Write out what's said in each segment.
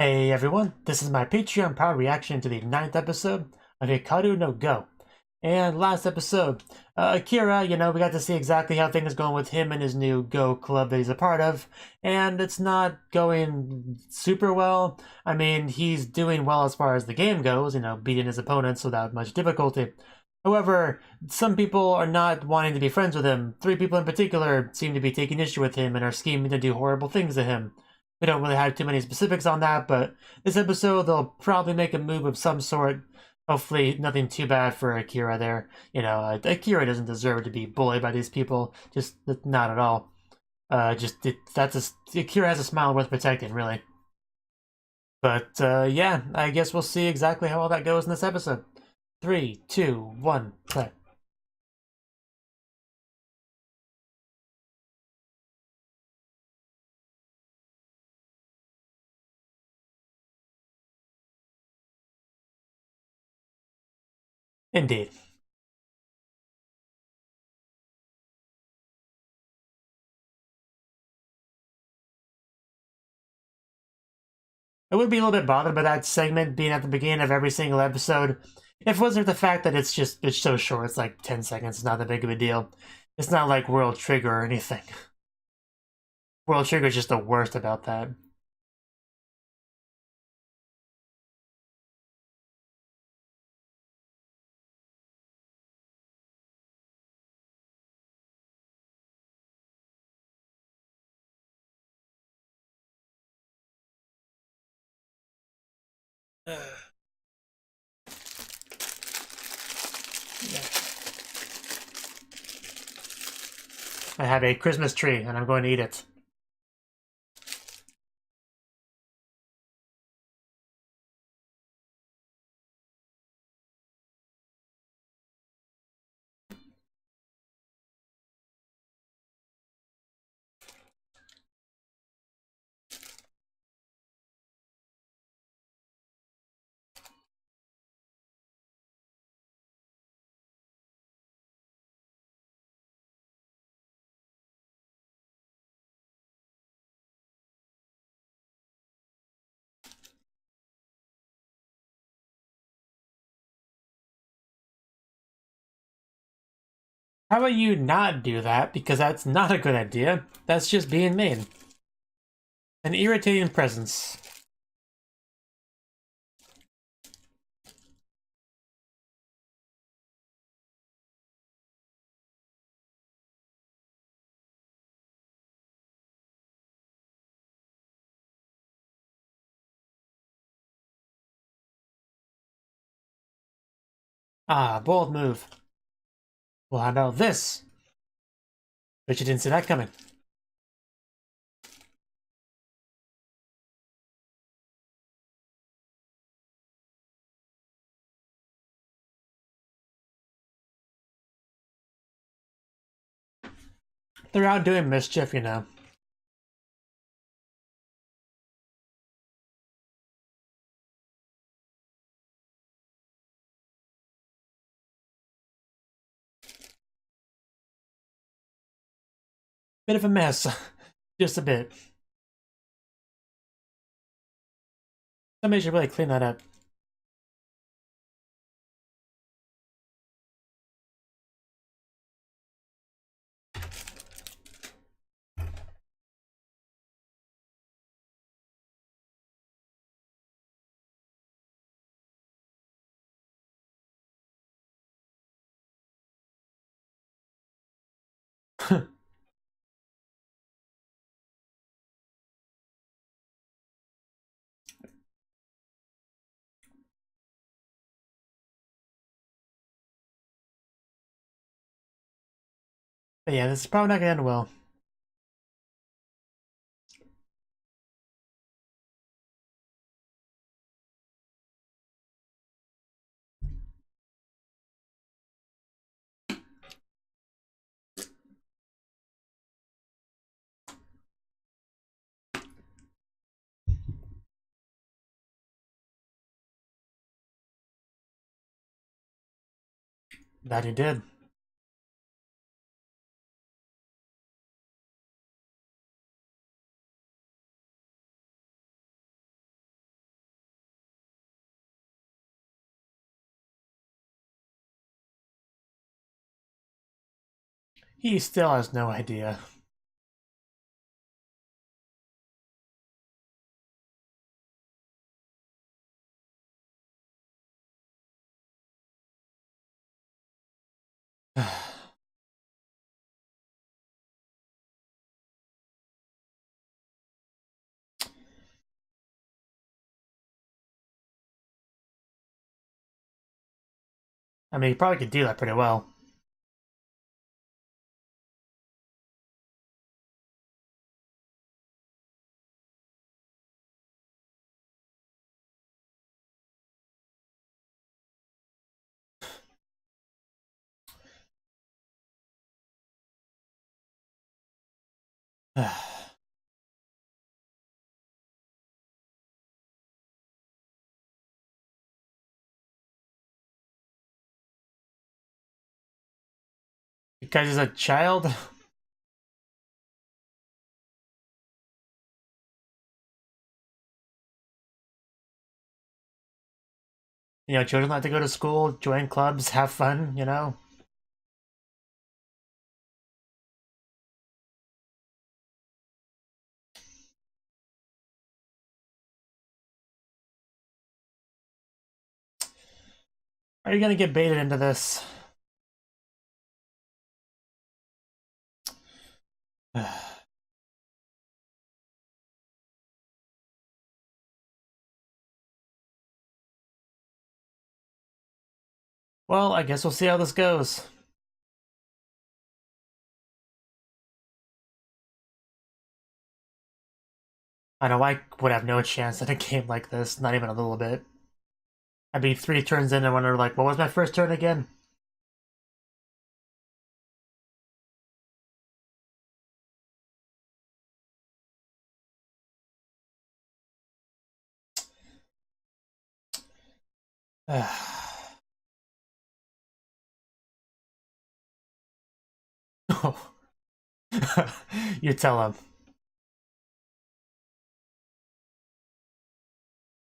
Hey everyone, this is my Patreon powered reaction to the 9th episode of Hikaru no Go. And last episode, Akira, we got to see exactly how things are going with him and his new Go club that he's a part of, and it's not going super well. I mean, he's doing well as far as the game goes, beating his opponents without much difficulty. However, some people are not wanting to be friends with him. 3 people in particular seem to be taking issue with him and are scheming to do horrible things to him. We don't really have too many specifics on that, but this episode they'll probably make a move of some sort. Hopefully nothing too bad for Akira there. Akira doesn't deserve to be bullied by these people. Just not at all. Akira has a smile worth protecting, really. But yeah, I guess we'll see exactly how all that goes in this episode. 3, 2, 1, play. Indeed. I would be a little bit bothered by that segment being at the beginning of every single episode. If it wasn't the fact that it's so short, it's like 10 seconds, it's not that big of a deal. It's not like World Trigger or anything. World Trigger is just the worst about that. Yeah. I have a Christmas tree and I'm going to eat it. How about you not do that? Because that's not a good idea. That's just being mean. An irritating presence. Ah, bold move. Well, how about this? Bet you didn't see that coming. They're out doing mischief, Bit of a mess. Just a bit. Somebody should really clean that up. But yeah, this is probably not gonna end well. That he did. He still has no idea. I mean, he probably could do that pretty well. Because he's a child? You know, children like to go to school, join clubs, have fun, you know? Are you gonna get baited into this? Well, I guess we'll see how this goes. I know I would have no chance in a game like this, not even a little bit. I'd be 3 turns in and wonder, like, what was my first turn again? You tell him.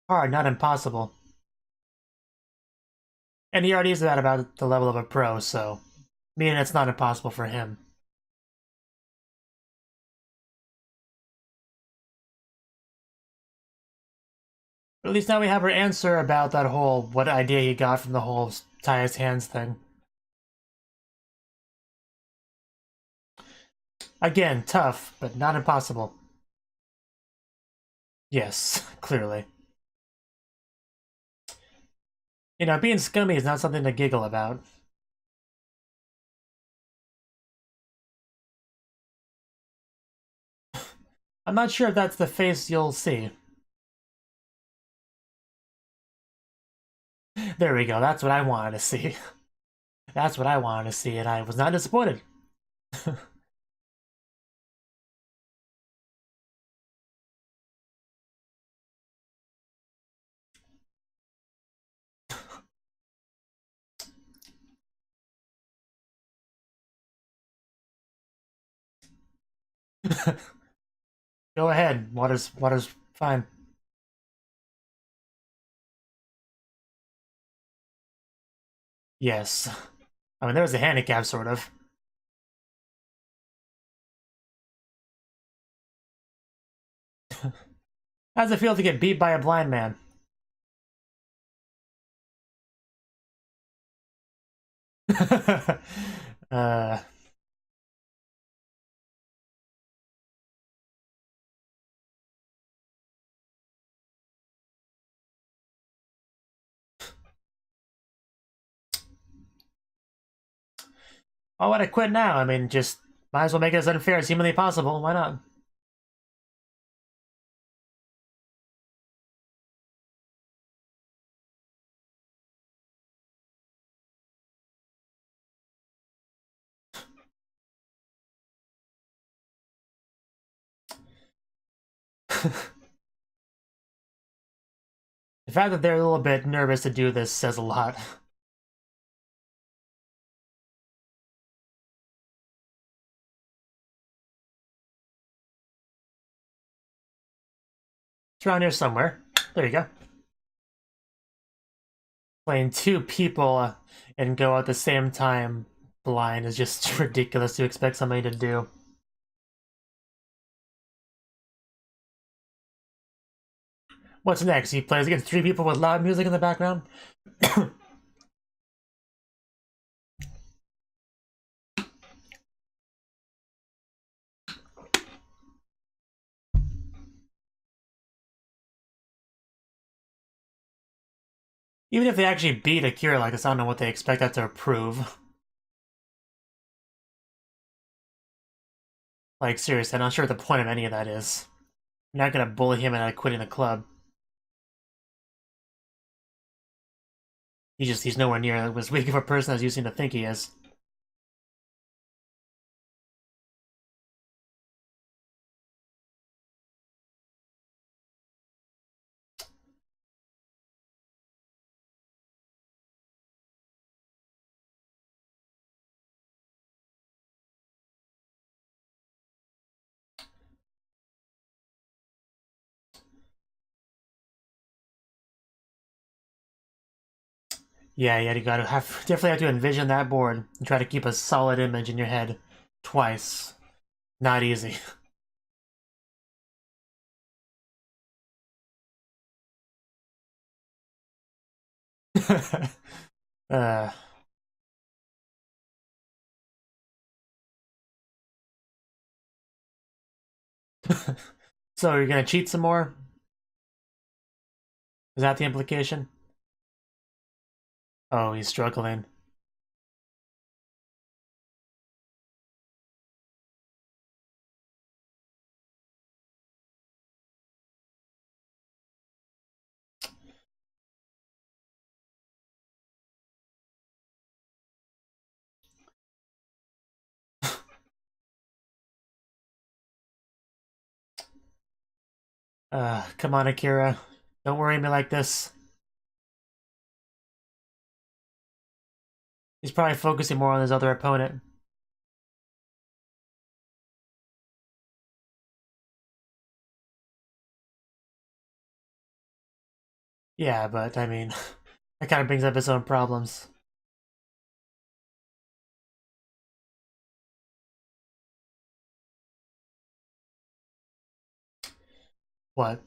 Hard, not impossible. And he already is at about the level of a pro, so meaning it's not impossible for him. But at least now we have our answer about that whole what idea he got from the whole tie his hands thing. Again, tough, but not impossible. Yes, clearly. You know, being scummy is not something to giggle about. I'm not sure if that's the face you'll see. There we go, that's what I wanted to see. That's what I wanted to see, and I was not disappointed. Go ahead, water's fine. Yes. I mean, there was a handicap, sort of. How does it feel to get beat by a blind man? uh, why would I quit now? I mean, just might as well make it as unfair as humanly possible. Why not? The fact that they're a little bit nervous to do this says a lot. It's around here somewhere. There you go. Playing 2 people and go at the same time blind is just ridiculous to expect somebody to do. What's next? He plays against 3 people with loud music in the background? Even if they actually beat Akira like this, I don't know what they expect that to prove. Like, seriously, I'm not sure what the point of any of that is. I'm not gonna bully him into quitting the club. He's nowhere near as weak of a person as you seem to think he is. Yeah, you definitely have to envision that board and try to keep a solid image in your head twice. Not easy. uh, so you're gonna cheat some more? Is that the implication? Oh, he's struggling. Come on, Akira. Don't worry me like this. He's probably focusing more on his other opponent. Yeah, but, I mean, that kind of brings up its own problems. What?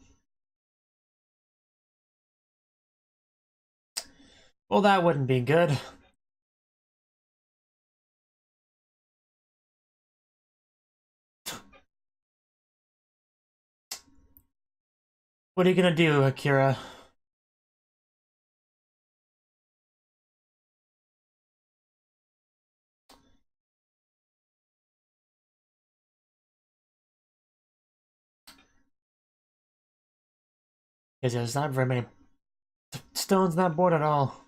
Well, that wouldn't be good. What are you gonna do, Akira? Because there's not very many stones on that board at all.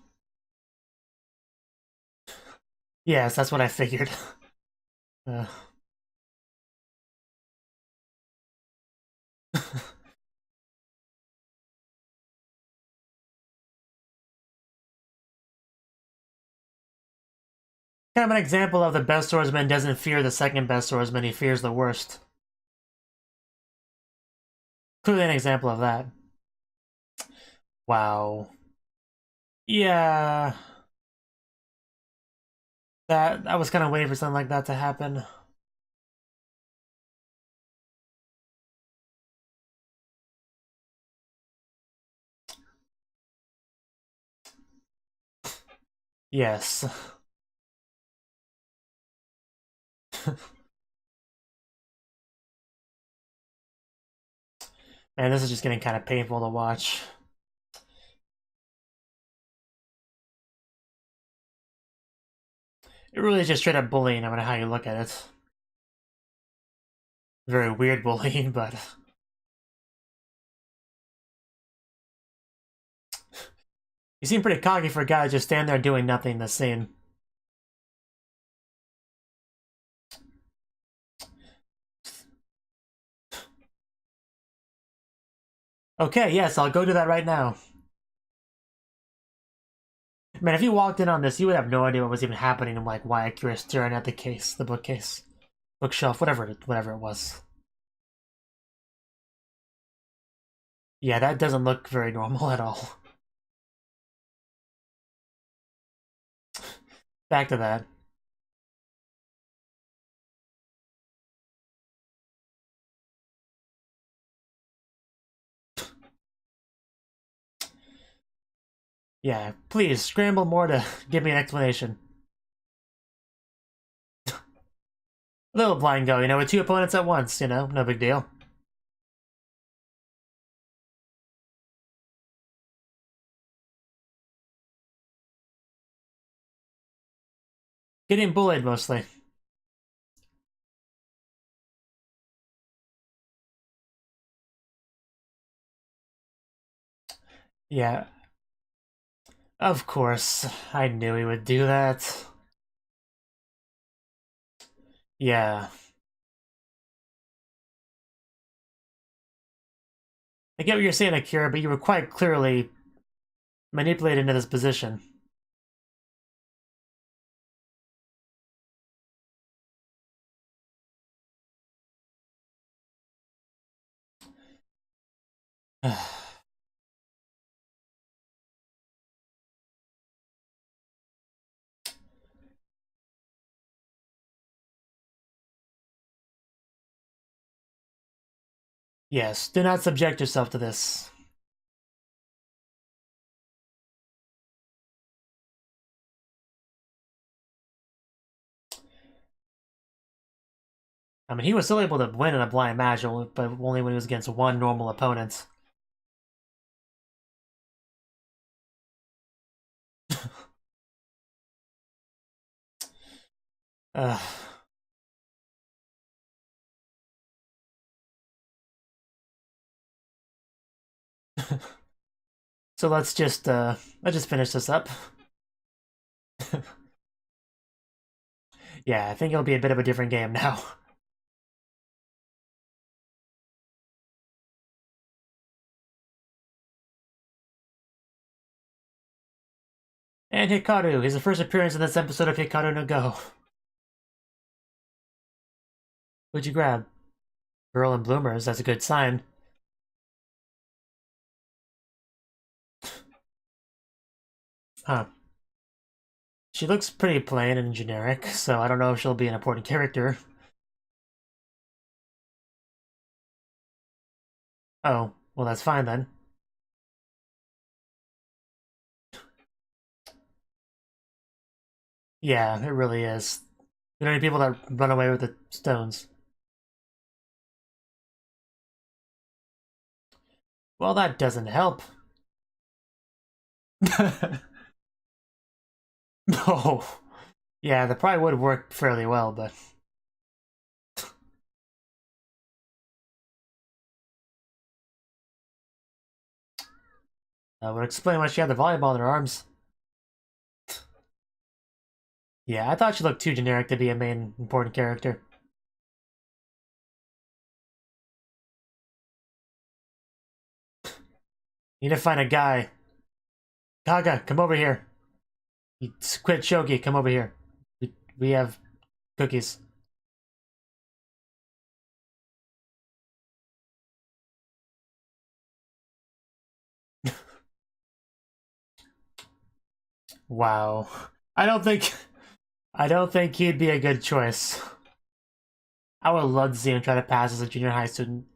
Yes, that's what I figured. uh. Kind of an example of the best swordsman doesn't fear the second best swordsman, he fears the worst. Clearly an example of that. Wow. Yeah. I was kind of waiting for something like that to happen. Yes. Man, this is just getting kind of painful to watch. It really is just straight up bullying, no matter how you look at it. Very weird bullying, but... You seem pretty cocky for a guy to just stand there doing nothing in the scene. Okay, yes, I'll go do that right now. Man, if you walked in on this, you would have no idea what was even happening and like why Akira's staring at the case, the bookcase, bookshelf, whatever it was. Yeah, that doesn't look very normal at all. Back to that. Yeah, please, scramble more to give me an explanation. A little blind go, you know, with two opponents at once, you know, no big deal. Getting bullied, mostly. Yeah, of course. I knew he would do that. Yeah. I get what you're saying, Akira, but you were quite clearly manipulated into this position. Yes, do not subject yourself to this. I mean, he was still able to win in a blind match, but only when he was against one normal opponent. So let's just finish this up. Yeah, I think it'll be a bit of a different game now. And Hikaru, is the first appearance in this episode of Hikaru no Go. What'd you grab? Girl in bloomers, that's a good sign. Huh. She looks pretty plain and generic, so I don't know if she'll be an important character. Oh, well that's fine then. Yeah, it really is. You know any people that run away with the stones? Well, that doesn't help. No. Yeah, that probably would work fairly well, but... That would explain why she had the volleyball in her arms. Yeah, I thought she looked too generic to be a main important character. Need to find a guy. Kaga, come over here. You quit Shogi, come over here. We have cookies. Wow. I don't think I don't think he'd be a good choice. I would love to see him try to pass as a junior high student.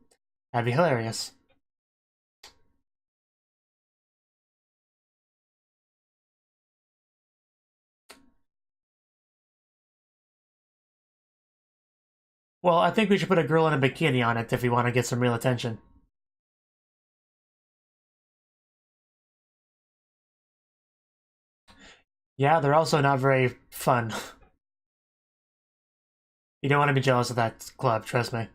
That'd be hilarious. Well, I think we should put a girl in a bikini on it if we want to get some real attention. Yeah, they're also not very fun. You don't want to be jealous of that club, trust me.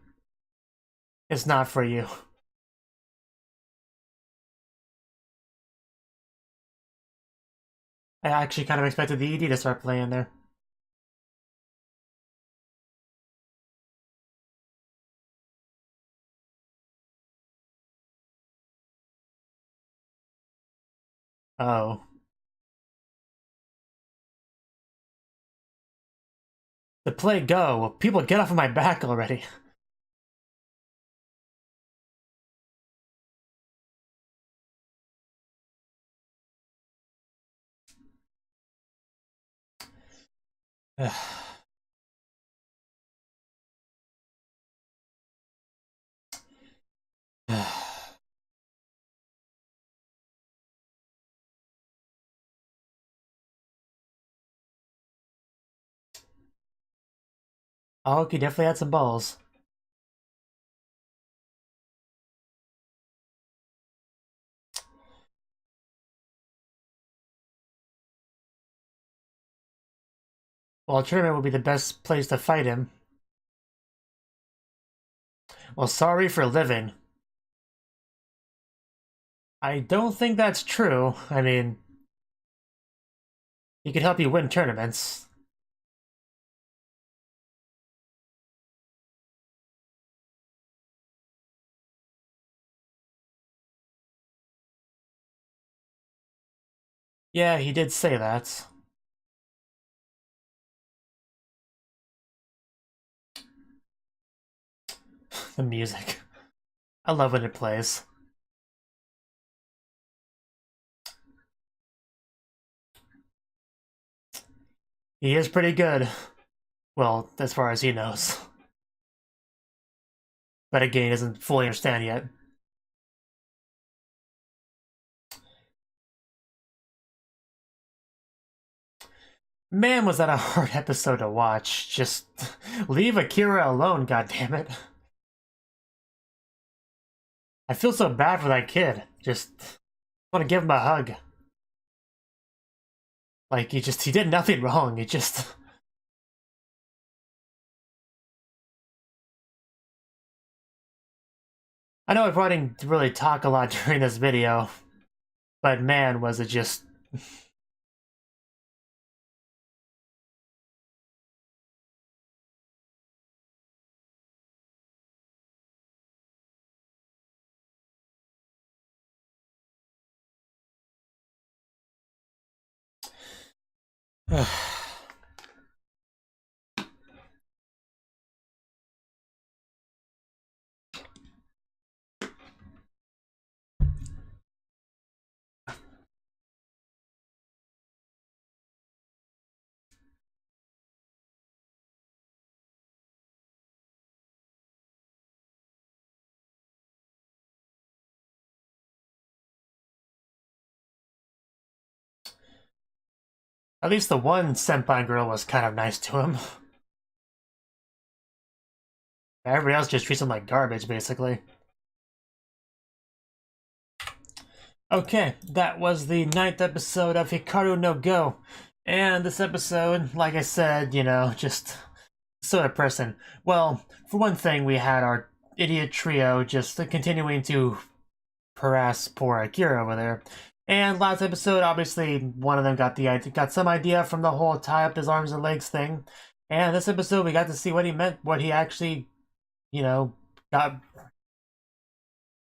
It's not for you. I actually kind of expected the ED to start playing there. Oh. The play go. People get off of my back already. Aoki definitely had some balls. Well, a tournament would be the best place to fight him. Well, sorry for living. I don't think that's true. I mean, he could help you win tournaments. Yeah, he did say that. The music. I love when it plays. He is pretty good. Well, as far as he knows. But again, he doesn't fully understand yet. Man, was that a hard episode to watch. Just leave Akira alone, goddammit. I feel so bad for that kid. Just want to give him a hug. Like, he did nothing wrong. He just... I know I probably didn't really talk a lot during this video, but man, was it just... At least the one senpai girl was kind of nice to him. Everybody else just treats him like garbage, basically. Okay, that was the 9th episode of Hikaru no Go. And this episode, like I said, you know, just so depressing. Well, for one thing, we had our idiot trio just continuing to harass poor Akira over there. And last episode, obviously, one of them got some idea from the whole tie up his arms and legs thing. And this episode, we got to see what he meant, what he actually, you know, got,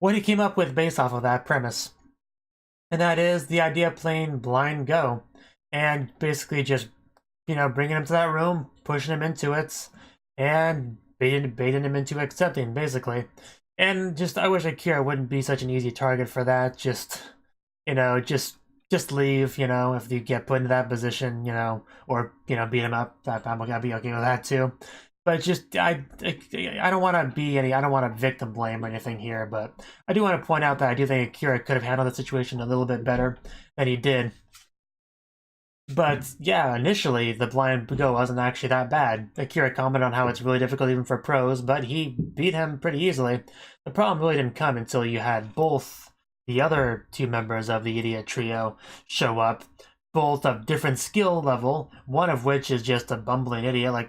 what he came up with based off of that premise. And that is the idea of playing blind go. And basically just, you know, bringing him to that room, pushing him into it, and baiting him into accepting, basically. And just, I wish Akira wouldn't be such an easy target for that. Just, you know, just leave, you know, if you get put into that position, you know, or, you know, beat him up. I'm gonna be okay with that too. But just, I don't want to be I don't want to victim blame or anything here, but I do want to point out that I do think Akira could have handled the situation a little bit better than he did. But yeah, initially the blind go wasn't actually that bad. Akira commented on how it's really difficult even for pros, but he beat him pretty easily. The problem really didn't come until you had both the other two members of the idiot trio show up, both of different skill level, one of which is just a bumbling idiot, like,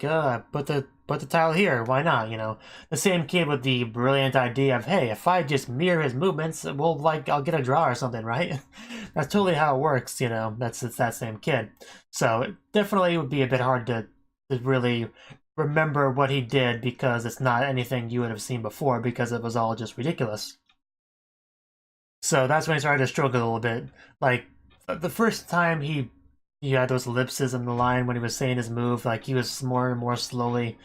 put the tile here, why not, you know? The same kid with the brilliant idea of, hey, if I just mirror his movements, well, like, I'll get a draw or something, right? That's totally how it works, you know, it's that same kid. So it definitely would be a bit hard to really remember what he did because it's not anything you would have seen before because it was all just ridiculous. So that's when he started to struggle a little bit. Like, the first time he had those ellipses in the line when he was saying his move, like he was more and more slowly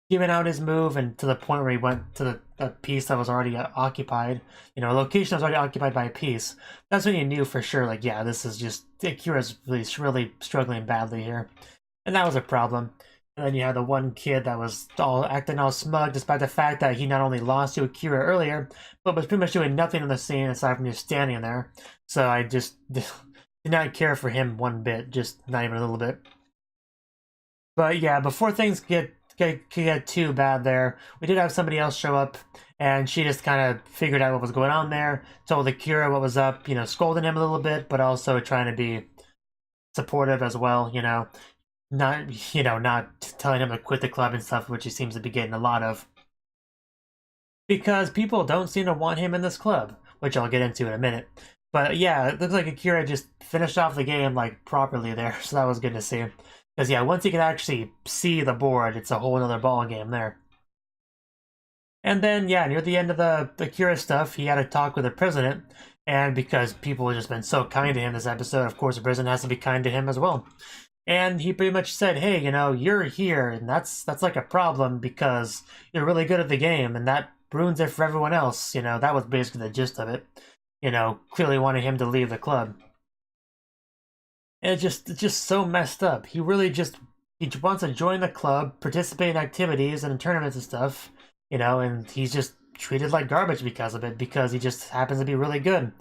giving out his move, and to the point where he went to the piece that was already occupied, you know, a location that was already occupied by a piece. That's when you knew for sure, like, yeah, this is just, Akira's really struggling badly here. And that was a problem. And then you had the one kid that was all acting all smug, despite the fact that he not only lost to Akira earlier, but was pretty much doing nothing in the scene aside from just standing there. So I just did not care for him one bit, just not even a little bit. But yeah, before things get get too bad there. We did have somebody else show up, and she just kind of figured out what was going on there, told Akira what was up, you know, scolding him a little bit, but also trying to be supportive as well, you know, not telling him to quit the club and stuff, which he seems to be getting a lot of. Because people don't seem to want him in this club, which I'll get into in a minute. But yeah, it looks like Akira just finished off the game like properly there, so that was good to see. Because yeah, once you can actually see the board, it's a whole other ball game there. And then yeah, near the end of the Akira stuff, he had a talk with the president, and because people have just been so kind to him this episode, of course the president has to be kind to him as well. And he pretty much said, hey, you know, you're here, and that's like a problem because you're really good at the game, and that ruins it for everyone else. You know, that was basically the gist of it. You know, clearly wanted him to leave the club. And it's just so messed up. He really he wants to join the club, participate in activities and in tournaments and stuff, you know, and he's just treated like garbage because of it, because he just happens to be really good.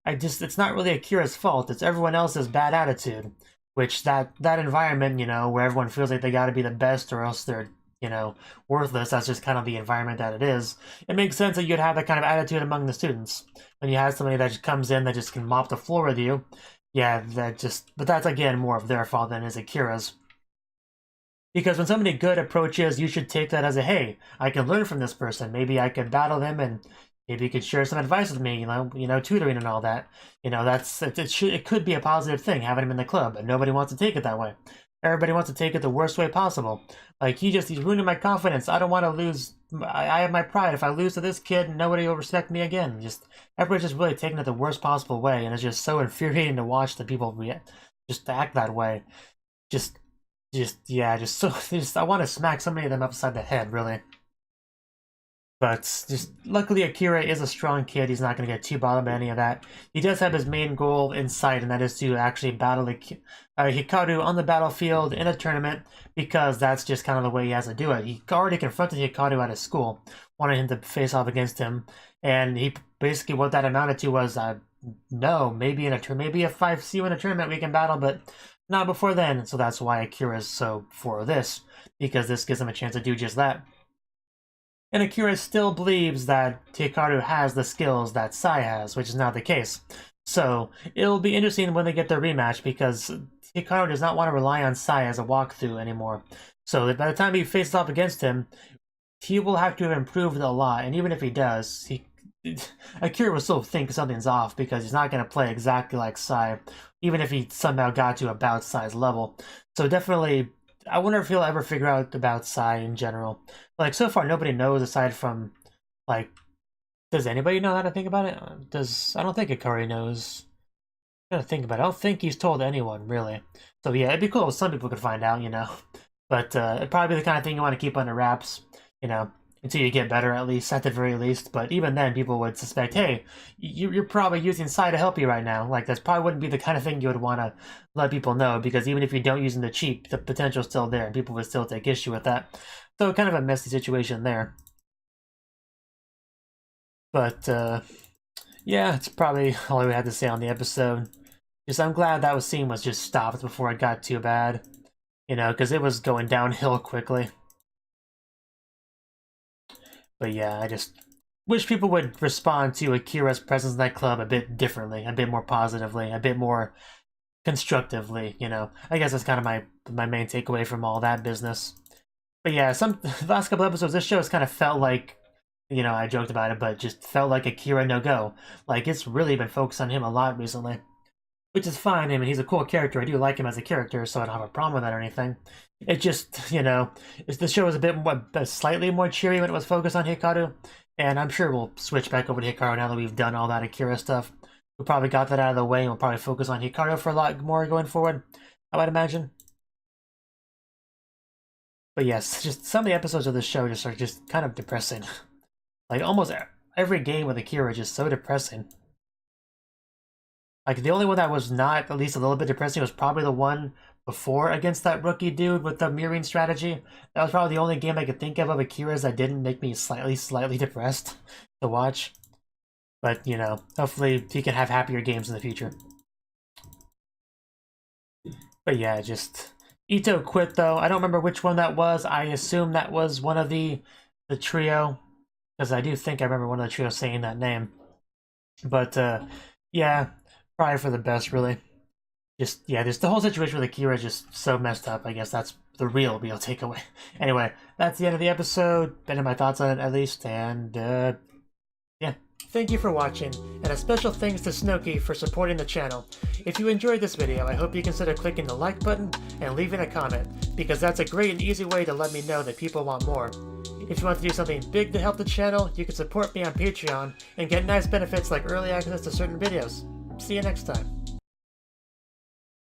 It's not really Akira's fault, it's everyone else's bad attitude. Which that environment, you know, where everyone feels like they gotta be the best or else they're, you know, worthless, that's just kind of the environment that it is. It makes sense that you'd have that kind of attitude among the students. When you have somebody that just comes in that just can mop the floor with you, yeah, but that's again more of their fault than is Akira's. Because when somebody good approaches, you should take that as a, hey, I can learn from this person. Maybe I could battle them and maybe you could share some advice with me, you know, tutoring and all that. You know, it could be a positive thing having him in the club, but nobody wants to take it that way. Everybody wants to take it the worst way possible. Like, he's ruining my confidence. I don't want to lose. I have my pride. If I lose to this kid, nobody will respect me again. Everybody's just really taking it the worst possible way, and it's just so infuriating to watch the people just act that way. I want to smack so many of them upside the head, really. But just luckily, Akira is a strong kid. He's not going to get too bothered by any of that. He does have his main goal in sight, and that is to actually battle Hikaru on the battlefield in a tournament, because that's just kind of the way he has to do it. He already confronted Hikaru at his school, wanted him to face off against him, and he basically what that amounted to was, no, maybe if I see you in a tournament we can battle, but not before then. So that's why Akira is so for this, because this gives him a chance to do just that. And Akira still believes that Hikaru has the skills that Sai has, which is not the case. So it'll be interesting when they get their rematch, because Hikaru does not want to rely on Sai as a walkthrough anymore. So by the time he faces off against him, he will have to have improved a lot. And even if he does, Akira will still think something's off, because he's not going to play exactly like Sai, even if he somehow got to about Sai's level. So definitely, I wonder if he'll ever figure out about Sai in general. Like, so far, nobody knows aside from, like, does anybody know how to think about it? I don't think Hikaru knows. I'm gonna think about it. I don't think he's told anyone, really. So yeah, it'd be cool if some people could find out, you know. But it'd probably be the kind of thing you want to keep under wraps, you know, until you get better, at least, at the very least. But even then, people would suspect, hey, you're probably using Sai to help you right now. Like, that probably wouldn't be the kind of thing you would want to let people know, because even if you don't use them to cheat, the potential's still there, and people would still take issue with that. So kind of a messy situation there. But yeah, it's probably all we had to say on the episode. Just I'm glad that scene was just stopped before it got too bad, you know, because it was going downhill quickly. But yeah, I just wish people would respond to Akira's presence in that club a bit differently, a bit more positively, a bit more constructively, you know. I guess that's kind of my main takeaway from all that business. But yeah, the last couple episodes, this show has kind of felt like, you know, I joked about it, but just felt like Akira no go. Like, it's really been focused on him a lot recently. Which is fine. I mean, he's a cool character. I do like him as a character, so I don't have a problem with that or anything. It just, you know, the show was slightly more cheery when it was focused on Hikaru, and I'm sure we'll switch back over to Hikaru now that we've done all that Akira stuff. We probably got that out of the way, and we'll probably focus on Hikaru for a lot more going forward, I would imagine. But yes, just some of the episodes of the show just are just kind of depressing. Like, almost every game with Akira is just so depressing. Like, the only one that was not at least a little bit depressing was probably the one before against that rookie dude with the mirroring strategy. That was probably the only game I could think of Akira's that didn't make me slightly depressed to watch. But, you know, hopefully he can have happier games in the future. But yeah, just Ito quit though. I don't remember which one that was. I assume that was one of the trio, because I do think I remember one of the trio saying that name. But yeah, probably for the best, really. Just yeah, there's the whole situation with Akira is just so messed up. I guess that's the real takeaway. Anyway, that's the end of the episode. Been in my thoughts on it at least, and yeah. Thank you for watching, and a special thanks to Cnouki for supporting the channel. If you enjoyed this video, I hope you consider clicking the like button and leaving a comment, because that's a great and easy way to let me know that people want more. If you want to do something big to help the channel, you can support me on Patreon and get nice benefits like early access to certain videos. See you next time.